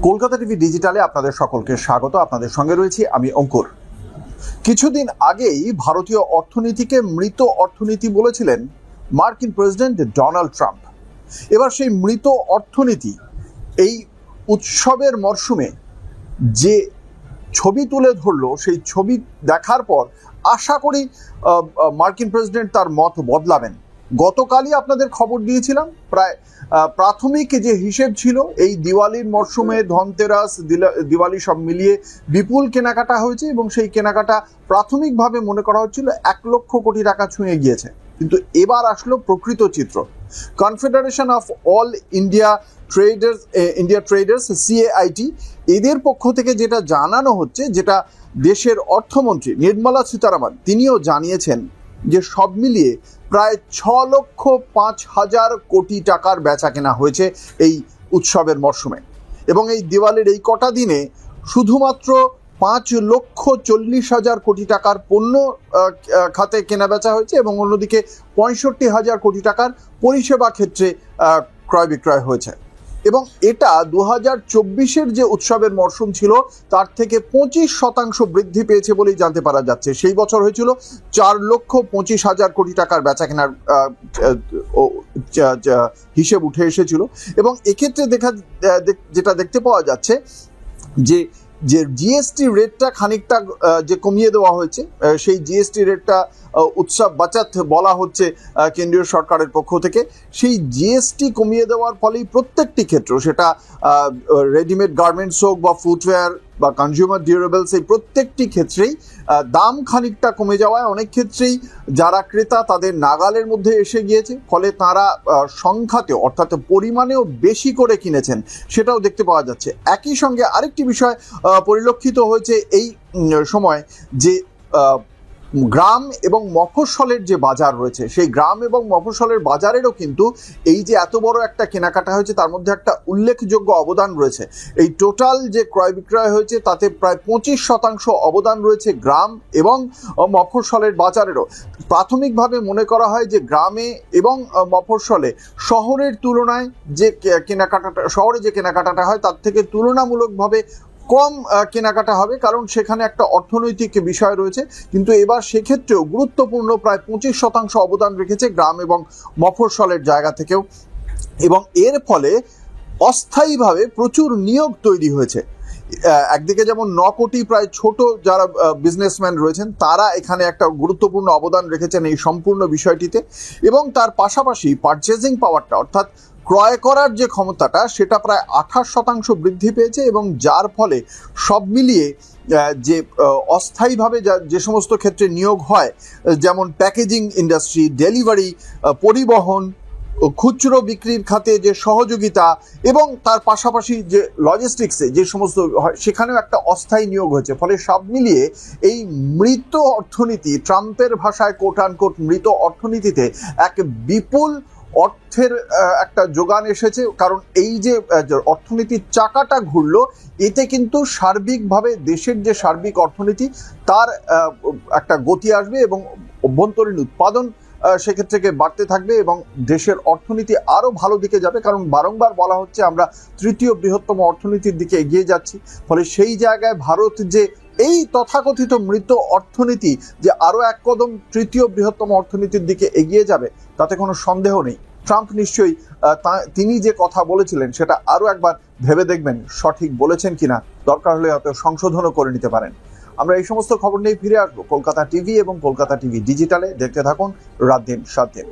Kolkata TV ডিজিটালে আপনাদের সকলকে স্বাগত। আপনাদের সঙ্গে রয়েছি আমি অঙ্কুর। কিছুদিন আগেই ভারতীয় অর্থনীতিকে মৃত অর্থনীতি বলেছিলেন মার্কিন প্রেসিডেন্ট ডোনাল্ড ট্রাম্প। এবার সেই মৃত অর্থনীতি এই উৎসবের মরশুমে যে ছবি তুলে ধরলো, সেই ছবি দেখার পর আশা করি মার্কিন প্রেসিডেন্ট তার মত বদলাবেন। গতকালই আপনাদের খবর দিয়েছিলাম, প্রায় প্রাথমিক যে হিসেব ছিল এই দিওয়ালির মরশুমে ধনতেরাস দিওয়ালি সব মিলিয়ে বিপুল কেনাকাটা হয়েছে এবং সেই কেনাকাটা প্রাথমিকভাবে মনে করা হচ্ছিল 1,00,000 কোটি টাকা ছুঁয়ে গিয়েছে। কিন্তু এবার আসলো প্রকৃত চিত্র। Confederation of all India traders CAIT, এদের পক্ষ থেকে যেটা জানানো হচ্ছে, যেটা দেশের অর্থমন্ত্রী নির্মলা সীতারামন তিনিও জানিয়েছেন যে সব মিলিয়ে প্রায় 6,05,000 কোটি টাকার বেচা কেনা হয়েছে এই উৎসবের মরশুমে। এবং এই দিওয়ালির এই কটা দিনে শুধুমাত্র 5,40,000 কোটি টাকার পণ্য খাতে কেনা বেচা হয়েছে এবং অন্যদিকে 65,000 কোটি টাকার পরিষেবা ক্ষেত্রে ক্রয় বিক্রয় হয়েছে। এবং এটা 2024-এর যে উৎসবের মরশুম ছিল তার থেকে 25% বৃদ্ধি পেয়েছে বলেই জানতে পারা যাচ্ছে। সেই বছর হয়েছিল 4,25,000 কোটি টাকার বেচা কেনার হিসেব উঠে এসেছিল। এবং এক্ষেত্রে যেটা দেখতে পাওয়া যাচ্ছে যে জিএসটি রেটটা খানিকটা যে কমিয়ে দেওয়া হয়েছে, সেই জিএসটি রেটটা উৎসব বাচাত বলা হচ্ছে কেন্দ্রীয় সরকারের পক্ষ থেকে। সেই জিএসটি কমিয়ে দেওয়ার ফলেই প্রত্যেকটি ক্ষেত্র, সেটা রেডিমেড গার্মেন্টস হোক বা ফুটওয়্যার বা কনজিউমার ডিউরেবলস, এই প্রত্যেকটি ক্ষেত্রেই দাম খানিকটা কমে যাওয়ায় অনেক ক্ষেত্রেই যারা ক্রেতা তাদের নাগালের মধ্যে এসে গিয়েছে। ফলে তারা সংখ্যাতে অর্থাৎ পরিমাণেও বেশি করে কিনেছেন, সেটাও দেখতে পাওয়া যাচ্ছে। একই সঙ্গে আরেকটি বিষয় পরিলক্ষিত হয়েছে এই সময়, যে গ্রাম এবং মফস্বলের যে বাজার রয়েছে, সেই গ্রাম এবং মফস্বলের বাজারেরও কিন্তু এই যে এত বড় একটা কেনাকাটা হয়েছে তার মধ্যে একটা উল্লেখযোগ্য অবদান রয়েছে। এই টোটাল যে ক্রয় বিক্রয় হয়েছে তাতে প্রায় 25% অবদান রয়েছে গ্রাম এবং মফস্বলের বাজারেরও। প্রাথমিকভাবে মনে করা হয় যে গ্রামে এবং মফস্বলে শহরের তুলনায় যে শহরে যে কেনাকাটাটা হয় তার থেকে তুলনামূলকভাবে কম কেনাকাটা হবে, কারণ সেখানে একটা অর্থনৈতিক বিষয় রয়েছে। কিন্তু এবার সেক্ষেত্রেও গুরুত্বপূর্ণ প্রায় 25% অবদান রেখেছে গ্রাম এবং মফস্বলের জায়গা থেকেও। এবং এর ফলে অস্থায়ীভাবে প্রচুর নিয়োগ তৈরি হয়েছে। একদিকে যেমন 9 কোটি প্রায় ছোট যারা বিজনেসম্যান রয়েছেন তারা এখানে একটা গুরুত্বপূর্ণ অবদান রেখেছেন এই সম্পূর্ণ বিষয়টিতে। এবং তার পাশাপাশি পারচেজিং পাওয়ারটা অর্থাৎ ক্রয় করার যে ক্ষমতাটা সেটা প্রায় 28% বৃদ্ধি পেয়েছে। এবং যার ফলে সব মিলিয়ে যে অস্থায়ীভাবে যে সমস্ত ক্ষেত্রে নিয়োগ হয়, যেমন প্যাকেজিং ইন্ডাস্ট্রি, ডেলিভারি, পরিবহন, খুচরো বিক্রির খাতে যে সহযোগিতা এবং তার পাশাপাশি যে লজিস্টিক্সে যে সমস্ত হয় সেখানেও একটা অস্থায়ী নিয়োগ হয়েছে। ফলে সব মিলিয়ে এই মৃত অর্থনীতি, ট্রাম্পের ভাষায় কোট আনকোট মৃত অর্থনীতিতে এক বিপুল অর্থের একটা যোগান এসেছে। কারণ এই যে অর্থনীতির চাকাটা ঘুরলো, এতে কিন্তু সার্বিকভাবে দেশের যে সার্বিক অর্থনীতি তার একটা গতি আসবে এবং অভ্যন্তরীণ উৎপাদন সেক্ষেত্রে বাড়তে থাকবে এবং দেশের অর্থনীতি আরও ভালো দিকে যাবে। কারণ বারংবার বলা হচ্ছে আমরা তৃতীয় বৃহত্তম অর্থনীতির দিকে এগিয়ে যাচ্ছি। ফলে সেই জায়গায় ভারত যে এই তথাকথিত মৃত অর্থনীতি যে আরও এক কদম তৃতীয় বৃহত্তম অর্থনীতির দিকে এগিয়ে যাবে তাতে কোনো সন্দেহ নেই। ট্রাম্প নিশ্চয়ই তিনি যে কথা বলেছিলেন সেটা আরও একবার ভেবে দেখবেন সঠিক বলেছেন কিনা, দরকার হলে হয়তো সংশোধনও করে নিতে পারেন। আমরা এই সমস্ত খবর নিয়ে ফিরে আসবো কলকাতা টিভি এবং কলকাতা টিভি ডিজিটালে। দেখতে থাকুন রাত দিন 7 দিন।